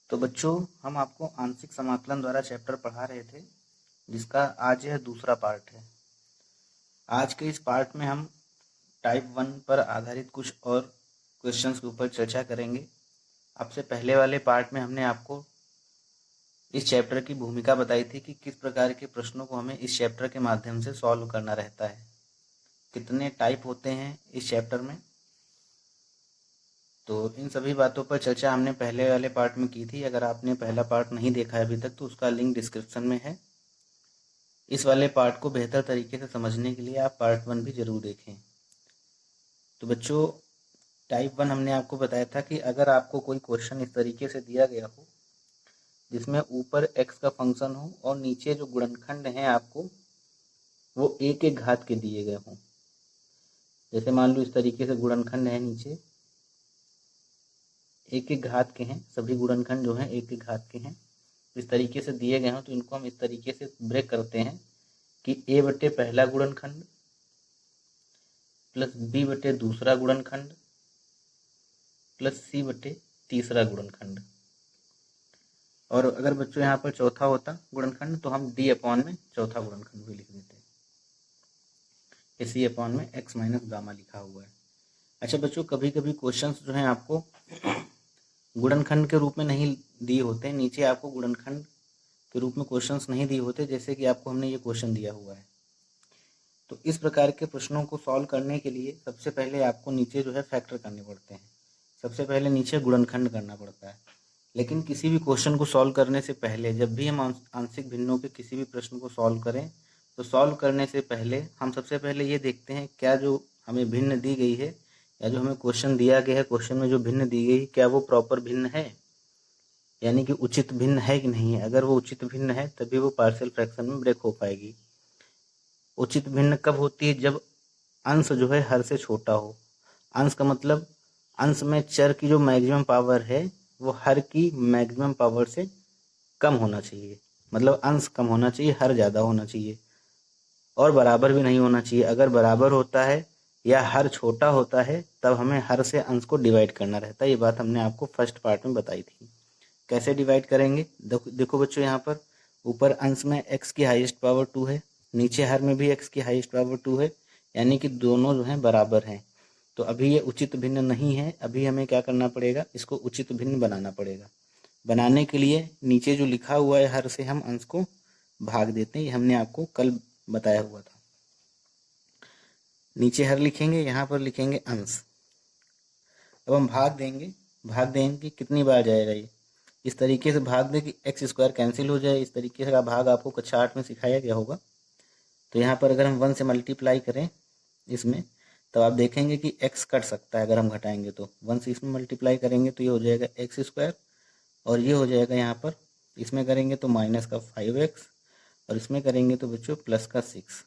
तो बच्चों हम आपको आंशिक समाकलन द्वारा चैप्टर पढ़ा रहे थे, जिसका आज यह दूसरा पार्ट है। आज के इस पार्ट में हम टाइप 1 पर आधारित कुछ और क्वेश्चंस के ऊपर चर्चा करेंगे। आपसे पहले वाले पार्ट में हमने आपको इस चैप्टर की भूमिका बताई थी कि किस प्रकार के प्रश्नों को हमें इस चैप्टर के माध्यम से सॉल्व करना रहता है, कितने टाइप होते हैं इस चैप्टर में। तो इन सभी बातों पर चर्चा हमने पहले वाले पार्ट में की थी। अगर आपने पहला पार्ट नहीं देखा है अभी तक तो उसका लिंक डिस्क्रिप्शन में है। इस वाले पार्ट को बेहतर तरीके से समझने के लिए आप पार्ट 1 भी जरूर देखें। तो बच्चों, टाइप 1 हमने आपको बताया था कि अगर आपको कोई क्वेश्चन इस तरीके से दिया गया हो जिसमें ऊपर x का फंक्शन हो और नीचे जो गुणनखंड हैं आपको वो a के घात के दिए गए हों। जैसे मान लो इस तरीके से गुणनखंड है, नीचे a के घात के हैं, सभी गुणनखंड जो हैं a के घात के हैं, इस तरीके से दिए गए हों तो इनको हम इस तरीके से ब्रेक करते हैं कि a बटे पहला गुणनखंड प्लस b बटे दूसरा गुणनखंड प्लस c बटे तीसरा गुणनखंड। और अगर बच्चों यहाँ पर चौथा होता गुणनखंड तो हम d अपॉन में चौथा गुणनखंड भी लिख देते। c अपॉन में x माइनस गामा लिखा हुआ है। अच्छा बच्चों, कभी कभी क्वेश्चंस जो हैं आपको गुणनखंड के रूप में नहीं दिए होते, नीचे आपको गुणनखंड के रूप में क्वेश्चंस नहीं दिए होते, जैसे कि आपको हमने ये क्वेश्चन दिया हुआ है। तो इस प्रकार के प्रश्नों को सॉल्व करने के लिए सबसे पहले आपको नीचे जो है फैक्टर करने पड़ते हैं। सबसे पहले नीचे गुणनखंड करना पड़ता है। लेकिन किसी भी क्वेश्चन को सॉल्व करने से पहले, जब भी हम आंशिक भिन्नों के किसी भी प्रश्न को सॉल्व करें तो सॉल्व करने से पहले हम सबसे पहले ये देखते हैं क्या जो हमें भिन्न दी गई है या जो हमें क्वेश्चन दिया गया है, क्वेश्चन में जो भिन्न दी गई है क्या वो प्रॉपर भिन्न है, यानी कि उचित भिन्न है कि नहीं है। अगर वो उचित भिन्न है तभी वो पार्शियल फ्रैक्शन में ब्रेक हो पाएगी। उचित भिन्न कब होती है? जब अंश जो है हर से छोटा हो। अंश का मतलब अंश में चर की जो मैक्सिमम पावर है वो हर की मैक्सिमम पावर से कम होना चाहिए। मतलब अंश कम होना चाहिए, हर ज़्यादा होना चाहिए, और बराबर भी नहीं होना चाहिए। अगर बराबर होता है या हर छोटा होता है तब हमें हर से अंश को डिवाइड करना रहता है। ये बात हमने आपको फर्स्ट पार्ट में बताई थी। कैसे डिवाइड करेंगे? देखो बच्चों, यहाँ पर ऊपर अंश में x की हाईएस्ट पावर 2 है, नीचे हर में भी x की हाईएस्ट पावर 2 है, यानी कि दोनों जो हैं बराबर हैं। तो अभी ये उचित भिन्न नहीं है। अभी हमें क्या करना पड़ेगा? इसको उचित भिन्न बनाना पड़ेगा। बनाने के लिए नीचे जो लिखा हुआ है हर से हम अंश को भाग देते हैं। ये हमने आपको कल बताया हुआ था। नीचे हर लिखेंगे, यहाँ पर लिखेंगे अंश। अब हम भाग देंगे कितनी बार जाएगा ये? इस तरीके से भाग दे कि एक्स स्क्वायर कैंसिल हो जाए। इस तरीके से का भाग आपको कक्षा 8 में सिखाया गया होगा। तो यहाँ पर अगर हम 1 से मल्टीप्लाई करें इसमें, तो आप देखेंगे कि x कट सकता है। अगर हम घटाएंगे तो 1 से इसमें मल्टीप्लाई करेंगे तो ये हो जाएगा एक्स स्क्वायर, और ये हो जाएगा यहाँ पर इसमें करेंगे तो माइनस का 5x, और इसमें करेंगे तो बच्चों प्लस का 6।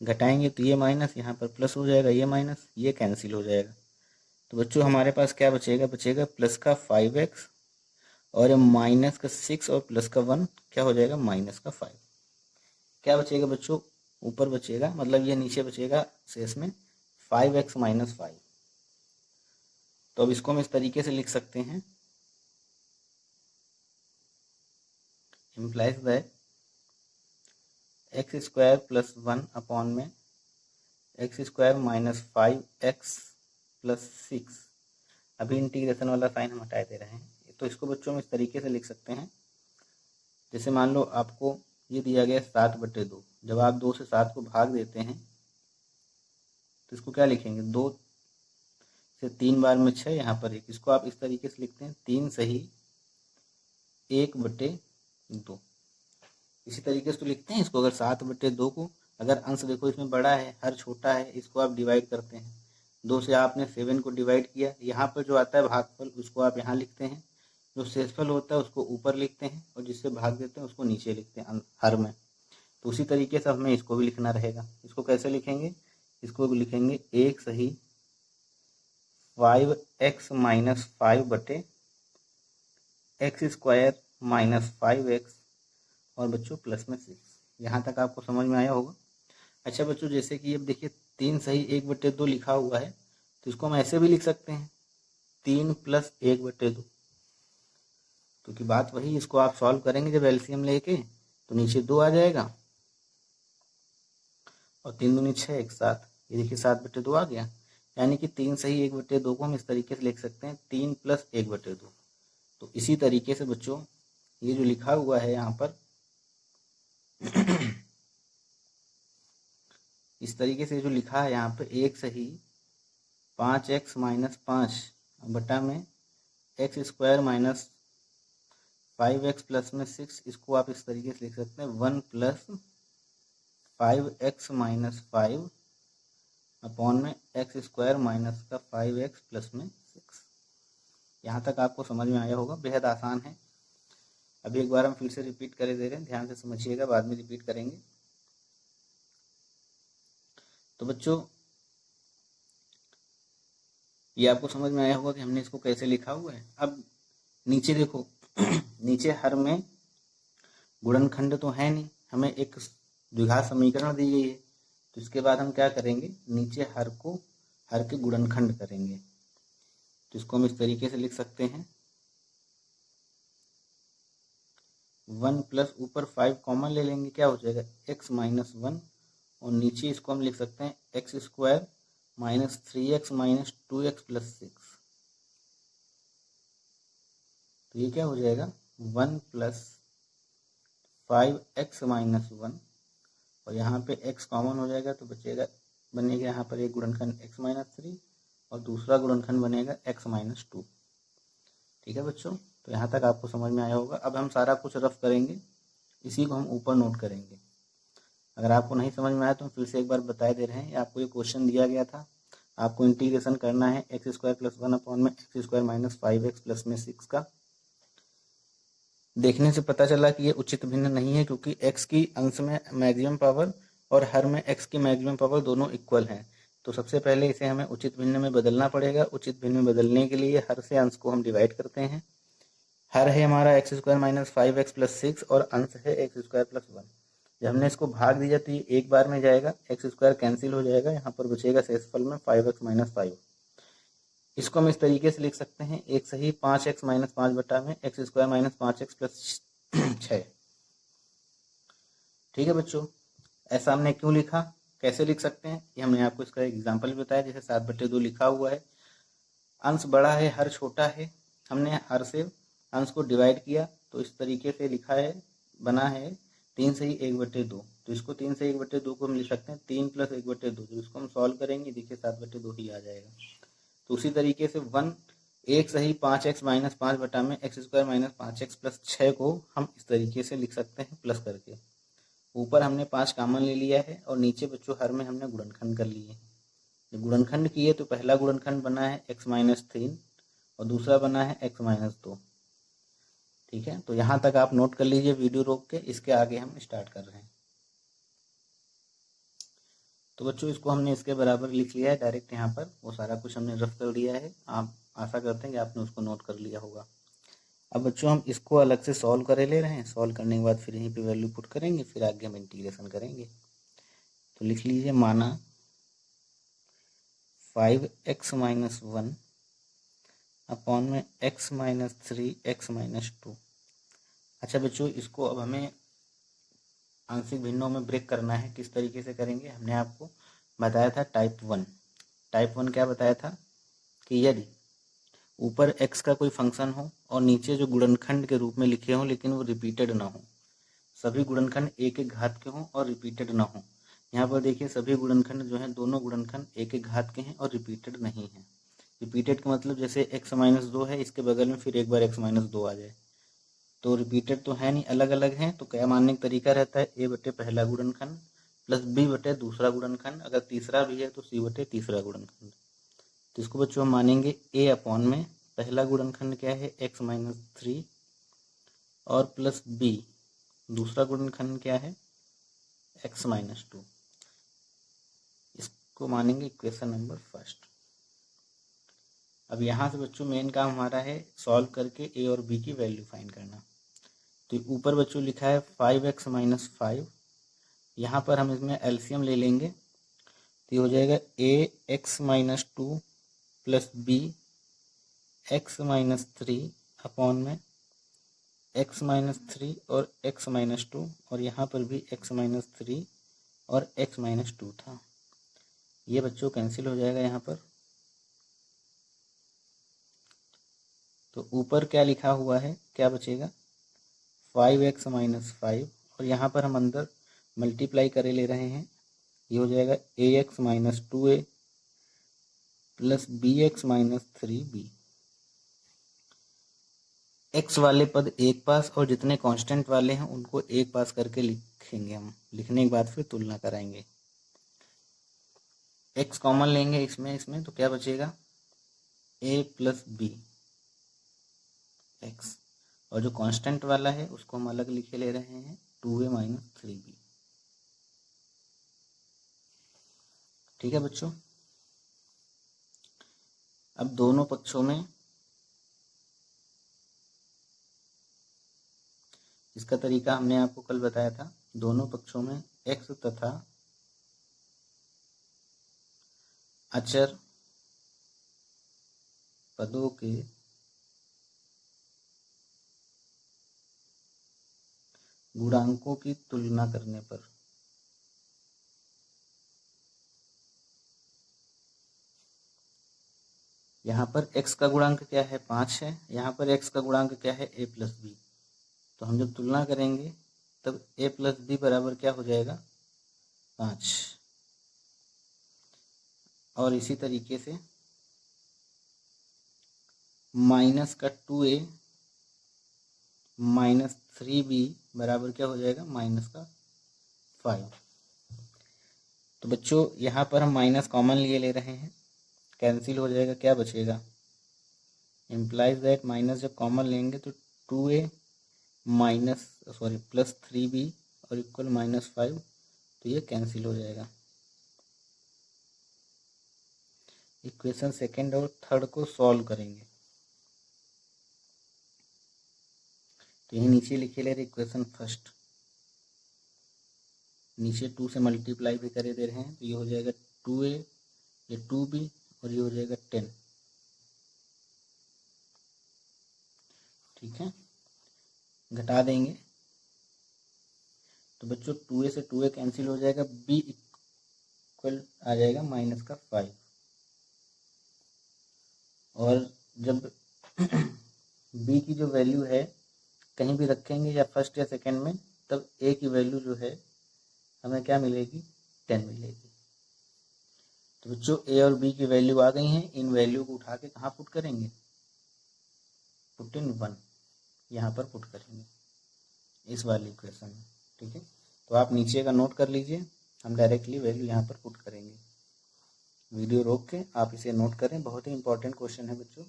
घटाएंगे तो ये माइनस, यहाँ पर प्लस हो जाएगा, ये माइनस, ये कैंसिल हो जाएगा। तो बच्चों हमारे पास क्या बचेगा? बचेगा प्लस का 5x और माइनस का 6 और प्लस का 1 क्या हो जाएगा? माइनस का 5। क्या बचेगा बच्चों? ऊपर बचेगा, मतलब ये नीचे बचेगा शेष में 5x माइनस 5। तो अब इसको हम इस तरीके से लिख सकते हैं, implies that x square plus 1 upon में x square minus 5x plus 6। अभी इंटीग्रेशन वाला साइन हम हटा दे रहे हैं। तो इसको बच्चों हम इस तरीके से लिख सकते हैं, जैसे मान लो आपको ये दिया गया 7/2। जब आप 2 से 7 को भाग देते हैं तो इसको क्या लिखेंगे? 2 से 3 बार में 6, यहाँ पर 1। इसको आप इस तरीके से लिखते हैं 3 सही 1/2। इसी तरीके से तो लिखते हैं इसको। अगर 7/2 को, अगर अंश देखो इसमें बड़ा है, हर छोटा है, इसको आप डिवाइड करते हैं। 2 से आपने 7 को डिवाइड किया, यहाँ पर जो आता है भागफल उसको आप यहाँ लिखते हैं, जो शेषफल होता है उसको ऊपर लिखते हैं, और जिससे भाग देते हैं उसको नीचे लिखते हैं हर में। तो उसी तरीके से हमें इसको भी लिखना रहेगा। इसको कैसे लिखेंगे? इसको लिखेंगे 1 सही 5x माइनस 5 बटे एक्स स्क्वायर माइनस 5x और बच्चों प्लस में 6। यहाँ तक आपको समझ में आया होगा। अच्छा बच्चों, जैसे कि अब देखिए 3 सही 1/2 लिखा हुआ है, तो इसको हम ऐसे भी लिख सकते हैं 3 प्लस 1/2। क्योंकि बात वही, इसको आप सॉल्व करेंगे जब एलसीएम लेके तो नीचे 2 आ जाएगा और 3 दूनी 6 एक साथ, ये देखिए 7/2 आ गया। यानी कि 3 सही 1/2 को हम इस तरीके से लिख सकते हैं 3 + 1/2। तो इसी तरीके से बच्चों ये जो लिखा हुआ है यहाँ पर इस तरीके से जो लिखा है यहाँ पे 1 सही 5x - 5 बटा में x² - 5x प्लस में 6, इसको आप इस तरीके से लिख सकते हैं 1 + 5x - 5 अपॉन में x² माइनस का 5x प्लस में 6। यहाँ तक आपको समझ में आया होगा, बेहद आसान है। अभी एक बार हम फिर से रिपीट कर दे रहे हैं, ध्यान से समझिएगा, बाद में रिपीट करेंगे। तो बच्चों ये आपको समझ में आया होगा कि हमने इसको कैसे लिखा हुआ है। अब नीचे देखो नीचे हर में गुणनखंड तो है नहीं, हमें एक द्विघात समीकरण दी गई है। तो इसके बाद हम क्या करेंगे, नीचे हर के गुणनखंड करेंगे। तो इसको हम इस तरीके से लिख सकते हैं 1 प्लस ऊपर 5 कॉमन ले लेंगे, क्या हो जाएगा x - 1 और नीचे इसको हम लिख सकते हैं x² - 3x - 2x प्लस 6। तो ये क्या हो जाएगा 1 + 5x - 1 और यहाँ पे x कॉमन हो जाएगा तो बनेगा यहाँ पर एक गुणनखंड x - 3 और दूसरा गुणनखंड बनेगा x - 2। ठीक है बच्चों, तो यहाँ तक आपको समझ में आया होगा। अब हम सारा कुछ रफ करेंगे, इसी को हम ऊपर नोट करेंगे। अगर आपको नहीं समझ में आया तो हम फिर से एक बार बता दे रहे हैं। आपको ये क्वेश्चन दिया गया था, आपको इंटीग्रेशन करना है x² + 1 अपॉन में x² - 5x प्लस में 6 का। देखने से पता चला कि ये उचित भिन्न नहीं है, क्योंकि x की अंश में मैक्सिमम पावर और हर में x की मैक्सिमम पावर दोनों इक्वल हैं। तो सबसे पहले इसे हमें उचित भिन्न में बदलना पड़ेगा। उचित भिन्न में बदलने के लिए हर से अंश को हम डिवाइड करते हैं। हर है हमारा x² - 5x प्लस 6 और अंश है x² + 1। जब हमने इसको भाग दिया तो ये एक बार में जाएगा, x² कैंसिल हो जाएगा, यहाँ पर बचेगा शेषफल में 5x - 5। इसको हम इस तरीके से लिख सकते हैं 1 सही 5x - 5 बटा में x² - 5x प्लस 6। ठीक है बच्चों, ऐसा हमने क्यों लिखा, कैसे लिख सकते हैं, ये हमने आपको इसका एग्जाम्पल भी बताया। जैसे 7/2 लिखा हुआ है, अंश बड़ा है हर छोटा है, हमने हर से अंश को डिवाइड किया तो इस तरीके से लिखा है, बना है 3 सही 1/2। तो इसको 3 सही 1/2 को हम लिख सकते हैं 3 + 1/2। तो इसको हम सॉल्व करेंगे, देखिए 7/2 ही आ जाएगा। तो उसी तरीके से 1 सही 5x - 5 बटा में x² - 5x प्लस 6 को हम इस तरीके से लिख सकते हैं प्लस करके। ऊपर हमने 5 कॉमन ले लिया है और नीचे बच्चों हर में हमने गुणनखंड कर लिए। जब गुणनखंड किए तो पहला गुणनखंड बना है x - 3 और दूसरा बना है x - 2। ठीक है, तो यहाँ तक आप नोट कर लीजिए वीडियो रोक के, इसके आगे हम स्टार्ट कर रहे हैं। तो बच्चों इसको हमने इसके बराबर लिख लिया है डायरेक्ट, यहाँ पर वो सारा कुछ हमने रफ कर लिया है। आप आशा करते हैं कि आपने उसको नोट कर लिया होगा। अब बच्चों हम इसको अलग से सॉल्व करे ले रहे हैं, सॉल्व करने के बाद फिर यहीं पे वैल्यू पुट करेंगे, फिर आगे हम इंटीग्रेशन करेंगे। तो लिख लीजिए, माना 5x - 1 अपॉन में x - 3 x - 2। अच्छा बच्चों, इसको अब हमें आंशिक भिन्नों में ब्रेक करना है। किस तरीके से करेंगे, हमने आपको बताया था टाइप 1। टाइप 1 क्या बताया था कि यदि ऊपर x का कोई फंक्शन हो और नीचे जो गुणनखंड के रूप में लिखे हों लेकिन वो रिपीटेड ना हो, सभी गुणनखंड एक एक घात के हों और रिपीटेड ना हो। यहाँ पर देखिए सभी गुणनखंड जो हैं, दोनों गुणनखंड एक एक घात के हैं और रिपीटेड नहीं है। रिपीटेड का मतलब जैसे x - 2 है, इसके बगल में फिर एक बार x - 2 आ जाए, तो रिपीटेड तो है नहीं, अलग अलग हैं। तो क्या मानने का तरीका रहता है a बटे पहला गुणनखंड प्लस b बटे दूसरा गुणनखंड, अगर तीसरा भी है तो c बटे तीसरा गुणनखंड। तो इसको बच्चों हम मानेंगे a अपॉन में पहला गुणनखंड क्या है x - 3 और प्लस b दूसरा गुणनखंड क्या है x - 2। इसको मानेंगे इक्वेशन नंबर फर्स्ट। अब यहाँ से बच्चों मेन काम हमारा है सॉल्व करके a और b की वैल्यू फाइंड करना। तो ऊपर बच्चों लिखा है 5x - 5, यहाँ पर हम इसमें एलसीएम ले लेंगे तो ये हो जाएगा ax - 2 plus b x - 3 upon में x माइनस 3 और x माइनस 2, और यहाँ पर भी x माइनस 3 और x माइनस 2 था। ये बच्चों कैंसिल हो जाएगा यहाँ पर। तो ऊपर क्या लिखा हुआ है, क्या बचेगा, 5x माइनस 5, और यहाँ पर हम अंदर मल्टीप्लाई करे ले रहे हैं। ये हो जाएगा ax minus 2a plus bx minus 3b। x वाले पद एक पास और जितने कांस्टेंट वाले हैं उनको एक पास करके लिखेंगे हम। लिखने के बाद फिर तुलना कराएंगे। x कॉमन लेंगे इसमें तो क्या बचेगा, a प्लस बी x, और जो कांस्टेंट वाला है उसको हम अलग लिखे ले रहे हैं, 2a माइनस 3b। ठीक है बच्चों। अब दोनों पक्षों में इसका तरीका हमने आपको कल बताया था। दोनों पक्षों में x तथा अचर पदों के गुणांकों की तुलना करने पर यहाँ पर x का गुणांक क्या है, 5 है। यहाँ पर x का गुणांक क्या है, a प्लस बी। तो हम जब तुलना करेंगे तब a प्लस बी बराबर क्या हो जाएगा, 5। और इसी तरीके से माइनस का 2a माइनस 3b बराबर क्या हो जाएगा, माइनस का 5। तो बच्चों यहाँ पर हम माइनस कॉमन लिए ले रहे हैं, कैंसिल हो जाएगा, क्या बचेगा, इम्प्लाइज दैट माइनस जब कॉमन लेंगे तो 2a प्लस 3b और इक्वल माइनस 5, तो ये कैंसिल हो जाएगा। इक्वेशन सेकेंड और थर्ड को सॉल्व करेंगे तो यही नीचे लिखे ले रहे इक्वेशन फर्स्ट, नीचे 2 से मल्टीप्लाई भी करे दे रहे हैं, तो ये हो जाएगा 2a, ये 2b और ये हो जाएगा 10। ठीक है, घटा देंगे तो बच्चों 2a से 2a कैंसिल हो जाएगा, b इक्वल आ जाएगा माइनस का 5। और जब b की जो वैल्यू है कहीं भी रखेंगे या फर्स्ट या सेकंड में, तब a की वैल्यू जो है हमें क्या मिलेगी, 10 मिलेगी। तो बच्चों a और b की वैल्यू आ गई हैं। इन वैल्यू को उठा के कहाँ पुट करेंगे, पुट इन 1, यहाँ पर पुट करेंगे इस वाली इक्वेशन में। ठीक है, तो आप नीचे का नोट कर लीजिए, हम डायरेक्टली वैल्यू यहाँ पर पुट करेंगे। वीडियो रोक के आप इसे नोट करें, बहुत ही इंपॉर्टेंट क्वेश्चन है बच्चों।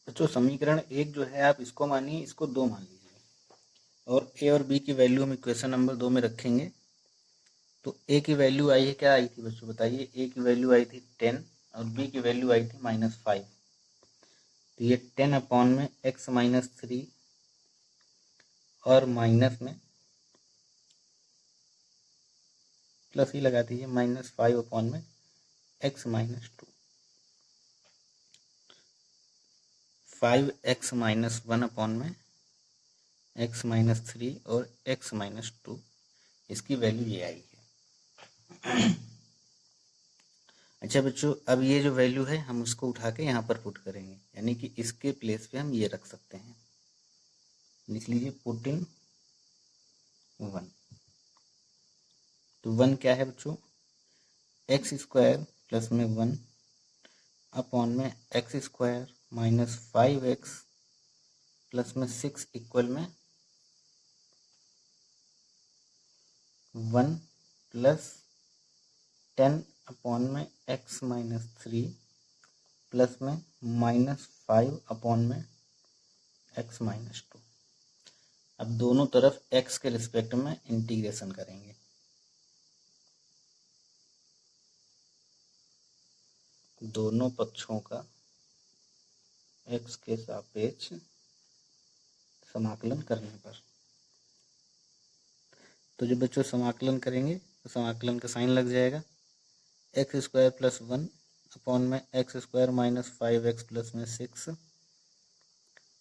बच्चों समीकरण 1 जो है आप इसको मानिए, इसको 2 मान लीजिए, और a और b की वैल्यू हम इक्वेशन नंबर 2 में रखेंगे। तो a की वैल्यू आई है, क्या आई थी बच्चों बताइए, a की वैल्यू आई थी 10 और b की वैल्यू आई थी -5। तो ये 10 अपॉन में x माइनस 3 और माइनस में प्लस ही लगा दीजिए, -5 अपॉन में x minus 2, 5x minus 1 upon में x माइनस 3 और x माइनस 2, इसकी वैल्यू ये आई है। अच्छा बच्चों, अब ये जो वैल्यू है हम उसको उठा के यहाँ पर पुट करेंगे, यानी कि इसके प्लेस पे हम ये रख सकते हैं। लिख लीजिए पुट इन 1। तो 1 क्या है बच्चों, एक्स स्क्वायर प्लस में 1 अपॉन में x square minus 5x plus में 6 इक्वल में 1 प्लस 10 अपॉन में x माइनस 3 प्लस में -5 अपॉन में x माइनस 2। अब दोनों तरफ x के रिस्पेक्ट में इंटीग्रेशन करेंगे। दोनों पक्षों का x के सापेक्ष समाकलन करने पर, तो जब बच्चों समाकलन करेंगे तो समाकलन का साइन लग जाएगा, एक्स स्क्वायर प्लस 1 अपॉन में x square minus 5x plus में 6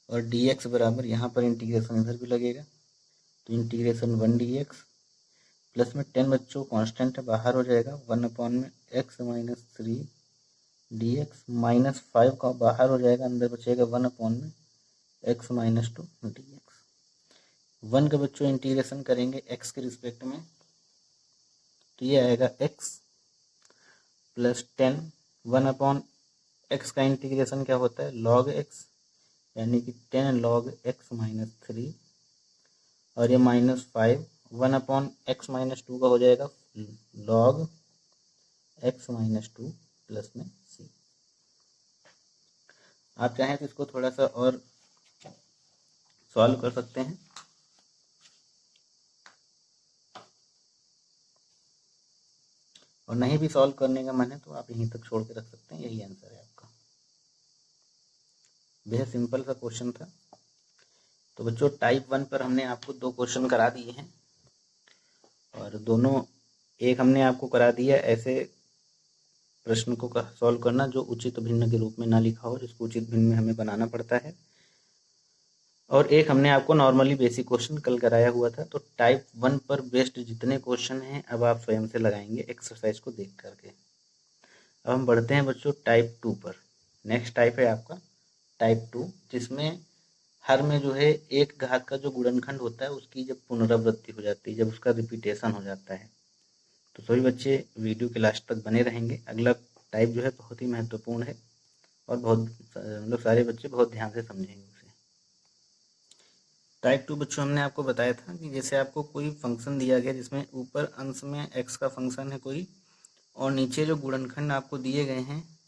और dx बराबर यहाँ पर इंटीग्रेशन इधर भी लगेगा, तो इंटीग्रेशन 1 dx प्लस में 10 बच्चों कांस्टेंट है बाहर हो जाएगा, 1/x-3 dx माइनस 5 का बाहर हो जाएगा, अंदर बचेगा 1/x-2 dx। 1 का बच्चों इंटीग्रेशन करेंगे x के रिस्पेक्ट में, तो ये आएगा x प्लस 10। 1/x का इंटीग्रेशन क्या होता है, log x, यानी कि 10 log x-3, और ये -5 1/x-2 का हो जाएगा log x-2 प्लस में c। आप चाहें तो इसको थोड़ा सा और सॉल्व कर सकते हैं, और नहीं भी सॉल्व करने का मन है तो आप यहीं तक छोड़ के रख सकते हैं, यही आंसर है आपका। बेहद सिंपल सा क्वेश्चन था। तो बच्चों टाइप 1 पर हमने आपको 2 क्वेश्चन करा दिए हैं, और दोनों, एक हमने आपको करा दिया ऐसे प्रश्न को सॉल्व करना जो उचित भिन्न के रूप में ना लिखा हो, जिसको उचित भिन्न में हमें बनाना पड़ता है, और एक हमने आपको नॉर्मली बेसिक क्वेश्चन कल कराया हुआ था। तो टाइप 1 पर बेस्ड जितने क्वेश्चन हैं अब आप स्वयं से लगाएंगे एक्सरसाइज को देख करके। अब हम बढ़ते हैं बच्चों टाइप 2 पर। नेक्स्ट टाइप है आपका टाइप 2, जिसमें हर में जो है एक घात का जो गुणनखंड होता है उसकी जब पुनरावृत्ति हो जाती है, जब उसका रिपीटेशन हो जाता है। तो सभी बच्चे वीडियो के लास्ट तक बने रहेंगे। अगला टाइप जो है बहुत ही महत्वपूर्ण है, और बहुत मतलब सारे बच्चे बहुत ध्यान से समझेंगे उसे। टाइप 2 बच्चों हमने आपको बताया था कि जैसे आपको कोई फंक्शन दिया गया जिसमें ऊपर अंश में x का फंक्शन है कोई, और नीचे जो गुणनखंड आपको दिए गए हैं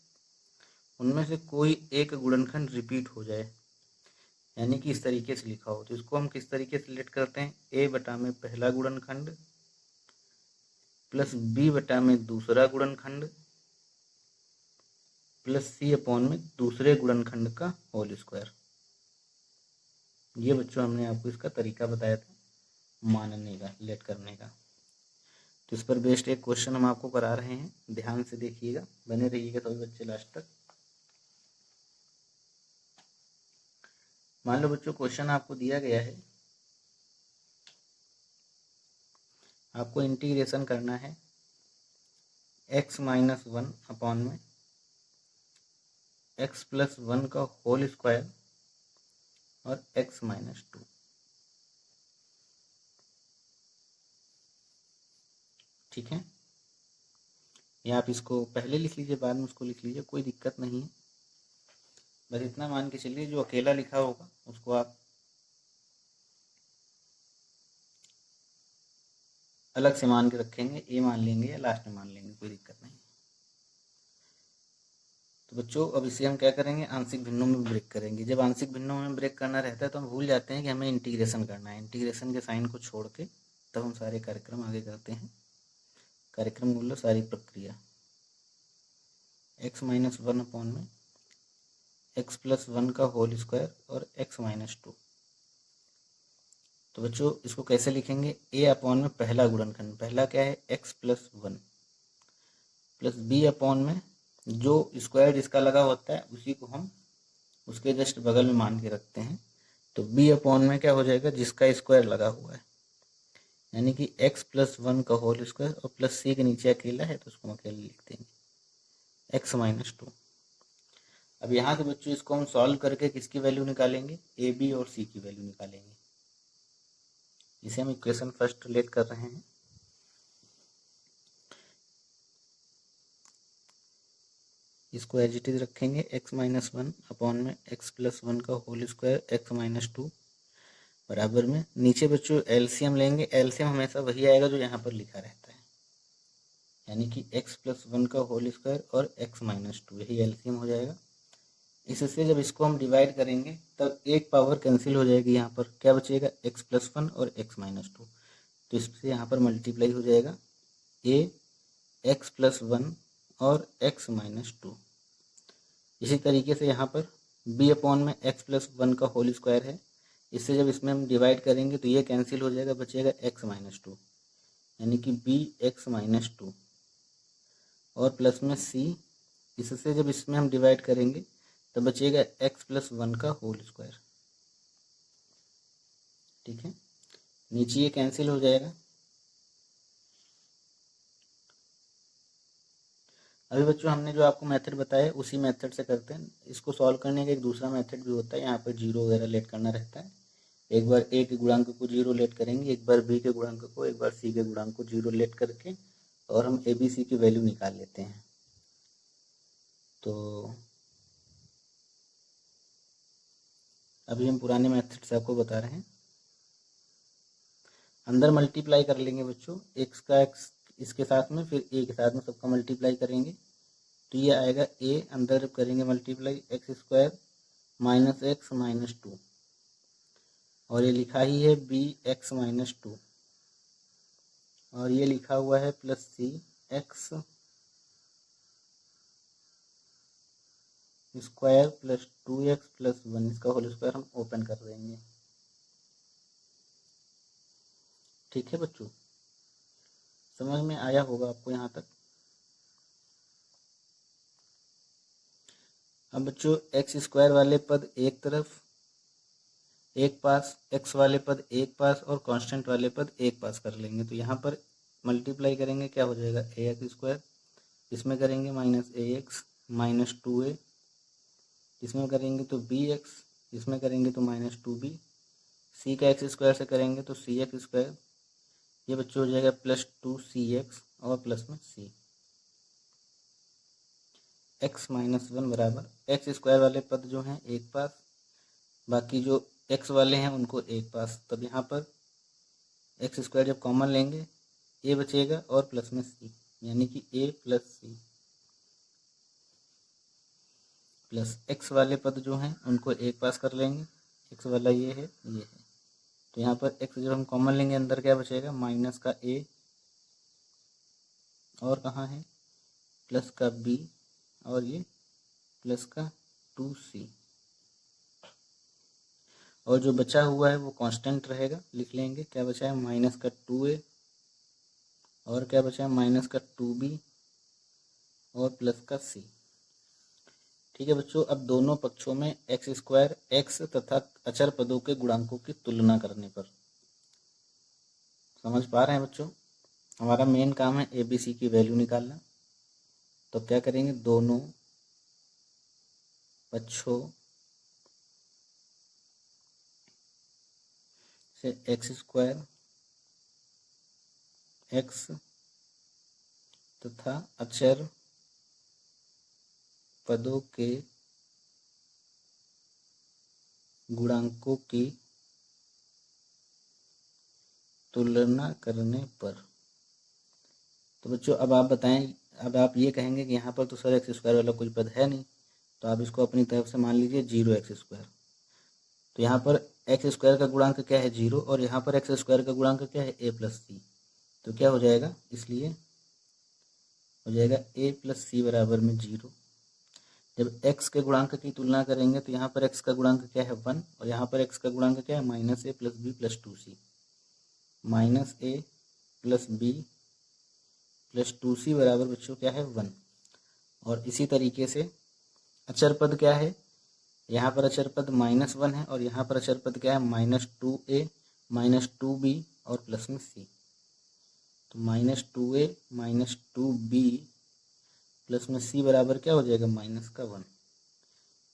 उनमें से कोई एक गुणनखंड रिपीट हो जाए, यानी कि इस तरीके से लिखा हो, तो इसको हम किस तरीके से लेट करते हैं, a बटा में पहला गुणनखंड प्लस b बटा में दूसरा गुणनखंड प्लस c अपॉन में दूसरे गुणनखंड का होल स्क्वायर। ये बच्चों हमने आपको इसका तरीका बताया था मानने का, लेट करने का। तो इस पर बेस्ड एक क्वेश्चन हम आपको करा रहे हैं, ध्यान से देखिएगा, बने रहिएगा सभी बच्चे लास्ट तक। मान लो बच्चों क्वेश्चन आपको दिया गया है, आपको इंटीग्रेशन करना है x-1 अपॉन में x+1 का होल स्क्वायर और x-2। ठीक है, या आप इसको पहले लिख लीजिए बाद में उसको लिख लीजिए, कोई दिक्कत नहीं है। बस इतना मान के चलिए जो अकेला लिखा होगा उसको आप अलग से मान के रखेंगे, ए मान लेंगे या लास्ट में मान लेंगे, कोई दिक्कत नहीं। तो बच्चों अब इसे हम क्या करेंगे, आंशिक भिन्नों में ब्रेक करेंगे। जब आंशिक भिन्नों में ब्रेक करना रहता है तो हम भूल जाते हैं कि हमें इंटीग्रेशन करना है। इंटीग्रेशन के साइन को छोड़ के तब हम सारे कार्यक्रम आगे करते हैं। कार्यक्रम बोल लो सारी प्रक्रिया। x-1 अपॉन में x+1 का होल स्क्वायर और x-2। तो बच्चों इसको कैसे लिखेंगे, a अपॉन में पहला गुणनखंड, पहला क्या है x+1, प्लस b अपॉन में जो स्क्वायर जिसका लगा होता है उसी को हम उसके जस्ट बगल में मान के रखते हैं। तो b अपॉन में क्या हो जाएगा, जिसका स्क्वायर लगा हुआ है, यानी कि x+1 का होल स्क्वायर, और प्लस c के नीचे अकेला है तो उसको हम अकेले लिख देंगे x-2। अब यहाँ से बच्चों इसको हम सॉल्व करके किसकी वैल्यू निकालेंगे, ए बी और सी की वैल्यू निकालेंगे। इसे हम इक्वेशन फर्स्ट लेट कर रहे हैं। इसको एज इट इज रखेंगे x-1 अपॉन में x+1 का होल स्क्वायर x-2 बराबर में, नीचे बच्चों एलसीएम लेंगे। एलसीएम हमेशा वही आएगा जो यहाँ पर लिखा रहता है, यानी कि x+1 का होल स्क्वायर और x-2, यही एलसीएम हो जाएगा। इससे जब इसको हम डिवाइड करेंगे तब एक पावर कैंसिल हो जाएगी, यहाँ पर क्या बचेगा x+1 और x-2, तो इससे यहाँ पर मल्टीप्लाई हो जाएगा a x+1 और x-2। इसी तरीके से यहाँ पर b अपॉन में x+1 का होल स्क्वायर है, इससे जब इसमें हम डिवाइड करेंगे तो ये कैंसिल हो जाएगा, बचेगा x-2, यानी कि b x-2 और प्लस में c, इससे जब इसमें हम डिवाइड करेंगे तब बचेगा x+1 का होल स्क्वायर। ठीक है, नीचे ये कैंसिल हो जाएगा। अभी बच्चों हमने जो आपको मेथड बताया उसी मेथड से करते हैं। इसको सॉल्व करने का एक दूसरा मेथड भी होता है, यहाँ पर जीरो वगैरह लेट करना रहता है। एक बार ए के गुणांक को जीरो लेट करेंगे, एक बार बी के गुणांक को, एक बार सी के गुणांक को जीरो लेट करके और हम ए बी सी की वैल्यू निकाल लेते हैं। तो अभी हम पुराने मेथड से आपको बता रहे हैं। अंदर मल्टीप्लाई कर लेंगे बच्चों, एक्स का एक्स इसके साथ में, फिर ए के साथ में सबका मल्टीप्लाई करेंगे। तो ये आएगा ए, अंदर जब करेंगे multiply x square minus x minus two, और ये लिखा ही है बी एक्स माइनस टू, और ये लिखा हुआ है plus c x square plus 2x plus 1, इसका होल स्क्वायर हम ओपन कर देंगे। ठीक है बच्चों, समझ में आया होगा आपको यहाँ तक। अब बच्चों एक्स स्क्वायर वाले पद एक तरफ एक पास, एक्स वाले पद एक पास और कांस्टेंट वाले पद एक पास कर लेंगे। तो यहाँ पर मल्टीप्लाई करेंगे, क्या हो जाएगा ए एक्स स्क्वायर, इसमें करेंगे माइनस ए एक्स माइनस 2a, इसमें करेंगे तो बी एक्स, इसमें करेंगे तो माइनस 2b, सी का एक्स स्क्वायर से करेंगे तो सी एक्स स्क्वायर, ये बच्चों हो जाएगा प्लस 2cx और प्लस में सी, x माइनस 1 बराबर एक्स स्क्वायर वाले पद जो हैं एक पास, बाकी जो x वाले हैं उनको एक पास। तब यहाँ पर एक्स स्क्वायर जब कॉमन लेंगे a बचेगा और प्लस में c, यानी कि a plus c, plus x वाले पद जो हैं उनको एक पास कर लेंगे, x वाला ये है ये है। तो यहाँ पर x जब हम कॉमन लेंगे अंदर क्या बचेगा माइनस का a, और कहाँ है प्लस का b, और ये प्लस का 2c, और जो बचा हुआ है वो कांस्टेंट रहेगा, लिख लेंगे क्या बचा है माइनस का 2a, और क्या बचा है माइनस का 2b और प्लस का c। ठीक है बच्चों, अब दोनों पक्षों में एक्स स्क्वायर एक्स तथा अचर पदों के गुणांकों की तुलना करने पर, समझ पा रहे हैं बच्चों, हमारा मेन काम है ए बी सी की वैल्यू निकालना। तो क्या करेंगे, दोनों पक्षों से एक्स स्क्वायर एक्स तथा अचर पदों के गुणांकों की तुलना करने पर। तो बच्चों अब आप बताएं, अब आप ये कहेंगे कि यहाँ पर तो सर एक्स स्क्वायर वाला कोई पद है नहीं, तो आप इसको अपनी तरफ से मान लीजिए जीरो एक्स स्क्वायर। तो यहाँ पर एक्स स्क्वायर का गुणांक क्या है जीरो, और यहाँ पर एक्स स्क्वायर का गुणांक क्या है ए प्लस सी। तो क्या हो जाएगा, इसलिए हो जाएगा ए प्लस सी बराबर में जीरो। जब x के गुणांक की तुलना करेंगे तो यहाँ पर x का गुणांक क्या है 1, और यहाँ पर x का गुणांक क्या है minus a plus b plus 2c, minus a plus b plus 2c बराबर बच्चों क्या है 1। और इसी तरीके से अचर पद क्या है, यहाँ पर अचर पद -1 है, और यहाँ पर अचर पद क्या है -2a माइनस 2b और प्लस में c। तो -2a माइनस 2b प्लस में c बराबर क्या हो जाएगा माइनस का 1।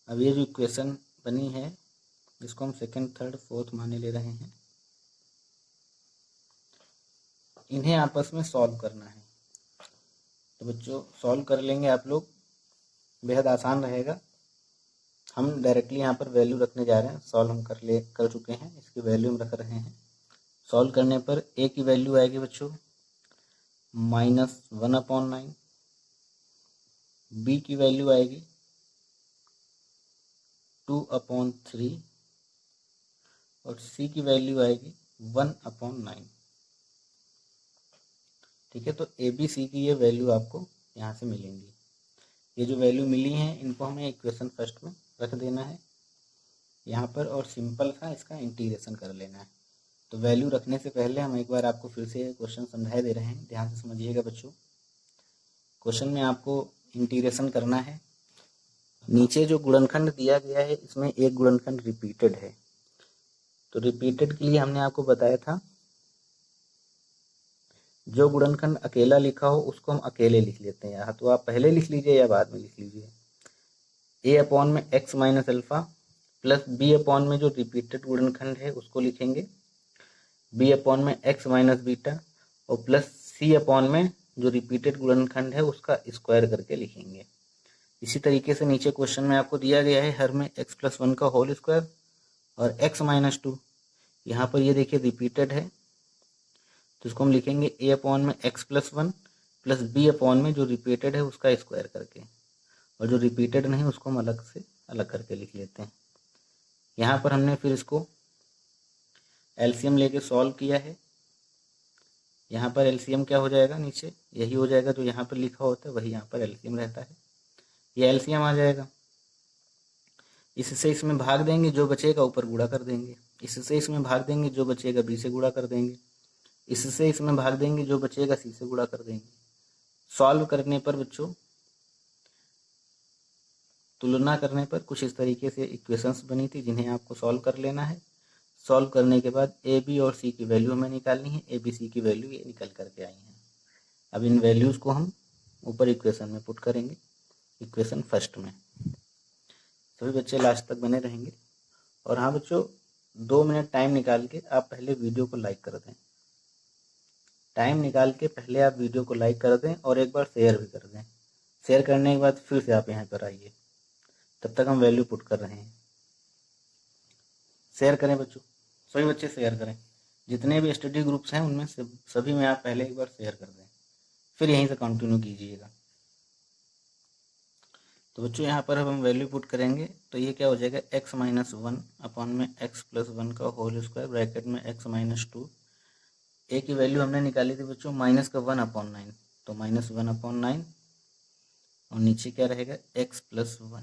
अब ये जो इक्वेशन बनी है इसको हम सेकंड थर्ड फोर्थ माने ले रहे हैं, इन्हें आपस में सॉल्व करना है। तो बच्चों सॉल्व कर लेंगे आप लोग, बेहद आसान रहेगा। हम डायरेक्टली यहाँ पर वैल्यू रखने जा रहे हैं, सॉल्व हम कर चुके हैं, इसकी वैल्यू हम रख रहे हैं। सॉल्व करने पर a की वैल्यू आएगी बच्चों -1/9, b की वैल्यू आएगी 2/3 और c की वैल्यू आएगी 1/9। ठीक है, तो ए बी सी की ये वैल्यू आपको यहाँ से मिलेंगी। ये जो वैल्यू मिली हैं इनको हमें इक्वेशन फर्स्ट में रख देना है यहाँ पर, और सिंपल सा इसका इंटीग्रेशन कर लेना है। तो वैल्यू रखने से पहले हम एक बार आपको फिर से क्वेश्चन समझा दे रहे हैं, ध्यान से समझिएगा बच्चों। क्वेश्चन में आपको इंटीग्रेशन करना है। नीचे जो गुणनखंड दिया गया है इसमें एक गुणनखंड रिपीटेड है, तो रिपीटेड के लिए हमने आपको बताया था जो गुणनखंड अकेला लिखा हो उसको हम अकेले लिख लेते हैं, या तो आप पहले लिख लीजिए या बाद में लिख लीजिए। ए अपॉन में x minus alpha plus b upon में जो रिपीटेड गुणनखंड है उसको लिखेंगे, बी अपॉन में एक्स माइनस बीटा, और प्लस सी अपॉन में जो रिपीटेड गुणनखंड है उसका स्क्वायर करके लिखेंगे। इसी तरीके से नीचे क्वेश्चन में आपको दिया गया है हर में एक्स प्लस वन का होल स्क्वायर और एक्स माइनस टू। यहाँ पर ये देखिए रिपीटेड है तो इसको हम लिखेंगे ए अपॉन में x plus one plus b upon में जो रिपीटेड है उसका स्क्वायर करके, और जो रिपीटेड नहीं उसको हम अलग से अलग करके लिख लेते हैं। यहाँ पर हमने फिर इसको एलसीएम लेके सॉल्व किया है। यहाँ पर एलसीएम क्या हो जाएगा, नीचे यही हो जाएगा जो यहाँ पर लिखा होता है वही यहाँ पर एलसीएम रहता है, ये एलसीएम आ जाएगा। इससे इसमें भाग देंगे, जो बचेगा ऊपर गुणा कर देंगे। इससे इसमें भाग देंगे, जो बचेगा बी से गुणा कर देंगे। इससे इसमें भाग देंगे, जो बचेगा सी से गुणा कर देंगे। सॉल्व करने पर बच्चों, तुलना करने पर कुछ इस तरीके से इक्वेशंस बनी थी जिन्हें आपको सॉल्व कर लेना है। सॉल्व करने के बाद ए बी और सी की वैल्यू हमें निकालनी है। ए बी सी की वैल्यू ये निकल करके आई है। अब इन वैल्यूज़ को हम ऊपर इक्वेशन में पुट करेंगे, इक्वेशन फर्स्ट में। सभी बच्चे लास्ट तक बने रहेंगे। और हाँ बच्चों, 2 मिनट टाइम निकाल के आप पहले वीडियो को लाइक कर दें। टाइम निकाल के पहले आप वीडियो को लाइक कर दें और एक बार शेयर भी कर दें। शेयर करने के बाद फिर से आप यहाँ पर आइए, तब तक हम वैल्यू पुट कर रहे हैं। शेयर करें बच्चों, सभी बच्चे शेयर करें। जितने भी स्टडी ग्रुप्स हैं उनमें से सभी में आप पहले एक बार शेयर कर दें, फिर यहीं से कंटिन्यू कीजिएगा। तो बच्चों यहाँ पर अब हम वैल्यू पुट करेंगे तो ये क्या हो जाएगा, एक्स माइनस वन अपॉन में एक्स प्लस वन का होल स्क्वायर ब्रैकेट में एक्स माइनस टू। ए की वैल्यू हमने निकाली थी बच्चों माइनस का 1/9, तो माइनस 1/9, और नीचे क्या रहेगा x plus one,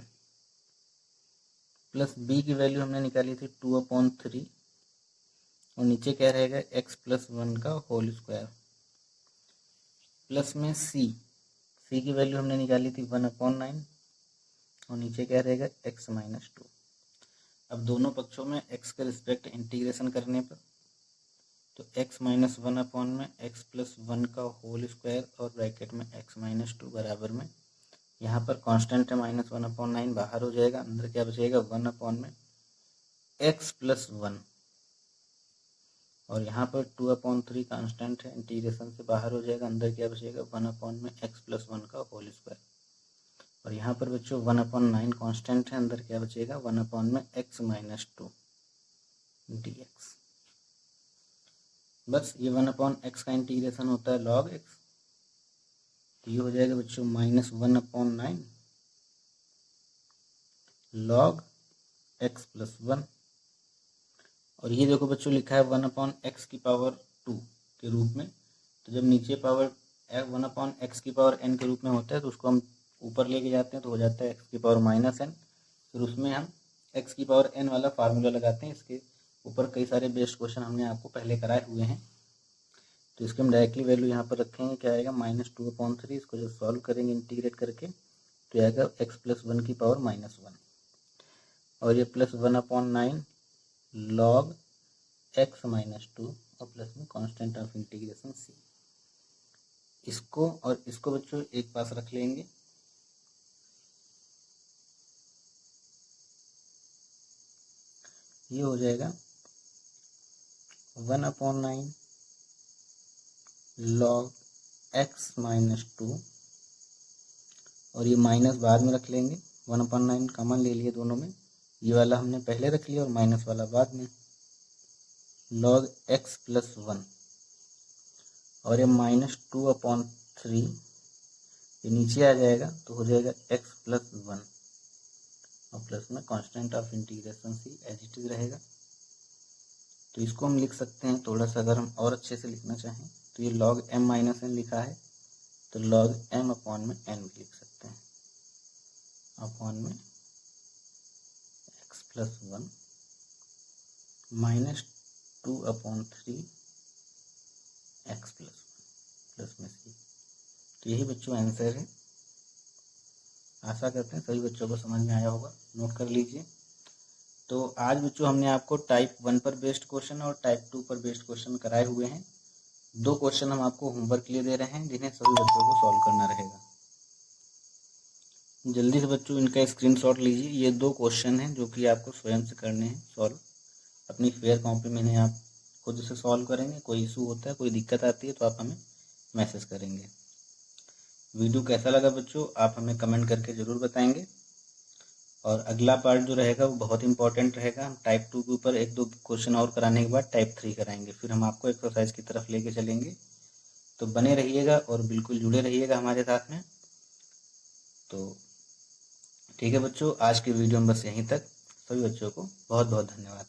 plus B की वैल्यू हमने निकाली थी 2/3, और नीचे क्या रहेगा एक्स प्लस वन का होल स्क्वायर, प्लस में सी की वैल्यू हमने निकाली थी 1/9, और नीचे क्या रहेगा एक्स माइनस टू। अब दोनों पक्षों में एक्स के रिस्पेक्ट इंटीग्रेशन करने पर तो एक्स माइनस 1/, में एक्स प्लस वन का होल स्क्वायर और ब्रैकेट में एक्स माइनस टू बराबर में, यहाँ पर कांस्टेंट है माइनस 1/9, बाहर हो जाएगा, अंदर क्या बचेगा 1/, में एक्स प्लस वन, और यहाँ पर 2/3 कांस्टेंट है, इंटीग्रेशन से बाहर हो जाएगा, अंदर क्या बचेगा 1/, में एक्स प्लस वन का होल स्क्वायर, और यहाँ पर बच्चों 1/9 कांस्टेंट है, अंदर क्या बचेगा 1/, में एक्स माइनस टू dx। बस ये 1/x का इंटीग्रेशन होता है log x, तो ये हो जाएगा बच्चों minus 1/9 log x plus one, और ये देखो बच्चों लिखा है 1/x की पावर 2 के रूप में, तो जब नीचे पावर 1/x की पावर n के रूप में होता है तो उसको हम ऊपर लेके जाते हैं तो हो जाता है x की पावर माइनस n, फिर उसमें हम x की पावर n वाला फार्मूला लगाते हैं। इसके ऊपर कई सारे बेस्ड क्वेश्चन हमने आपको पहले कराए हुए हैं, तो इसके हम डायरेक्टली वैल्यू यहाँ पर रखेंगे, क्या आएगा -2/3। इसको जब सॉल्व करेंगे इंटीग्रेट करके तो आएगा x प्लस वन की पावर -1, और ये plus 1/9 log x minus two, और प्लस में कांस्टेंट ऑफ इंटीग्रेशन c। इसको और इसको बच्चों एक पास रख लेंगे, ये हो जाएगा 1/9 log x माइनस टू, और ये माइनस बाद में रख लेंगे, 1/9 कॉमन ले लिए दोनों में, ये वाला हमने पहले रख लिया और माइनस वाला बाद में, log x प्लस वन, और ये -2/3 ये नीचे आ जाएगा तो हो जाएगा x प्लस वन, और प्लस में constant of integration c as it is रहेगा। तो इसको हम लिख सकते हैं थोड़ा सा, अगर हम और अच्छे से लिखना चाहें तो ये log m माइनस n लिखा है तो log m अपॉन में n भी लिख सकते हैं, अपॉन में x plus one -2/3 x plus one plus में c। तो यही बच्चों आंसर है। आशा करते हैं सभी बच्चों को समझ में आया होगा, नोट कर लीजिए। तो आज बच्चों हमने आपको टाइप 1 पर बेस्ड क्वेश्चन और टाइप 2 पर बेस्ड क्वेश्चन कराए हुए हैं। 2 क्वेश्चन हम आपको होमवर्क के लिए दे रहे हैं, जिन्हें सभी बच्चों को सॉल्व करना रहेगा। जल्दी से बच्चों इनका स्क्रीनशॉट लीजिए। ये 2 क्वेश्चन हैं जो कि आपको स्वयं से करने हैं सॉल्व। अपनी फेयर कॉपी में इन्हें आप खुद से सॉल्व करेंगे। कोई इशू होता है, कोई दिक्कत आती है तो आप हमें मैसेज करेंगे। वीडियो कैसा लगा बच्चों आप हमें कमेंट करके ज़रूर बताएंगे। और अगला पार्ट जो रहेगा वो बहुत इंपॉर्टेंट रहेगा। हम टाइप 2 के ऊपर 1-2 क्वेश्चन और कराने के बाद टाइप 3 कराएंगे, फिर हम आपको एक्सरसाइज की तरफ लेके चलेंगे। तो बने रहिएगा और बिल्कुल जुड़े रहिएगा हमारे साथ में। तो ठीक है बच्चों, आज की वीडियो में बस यहीं तक। सभी बच्चों को बहुत बहुत धन्यवाद।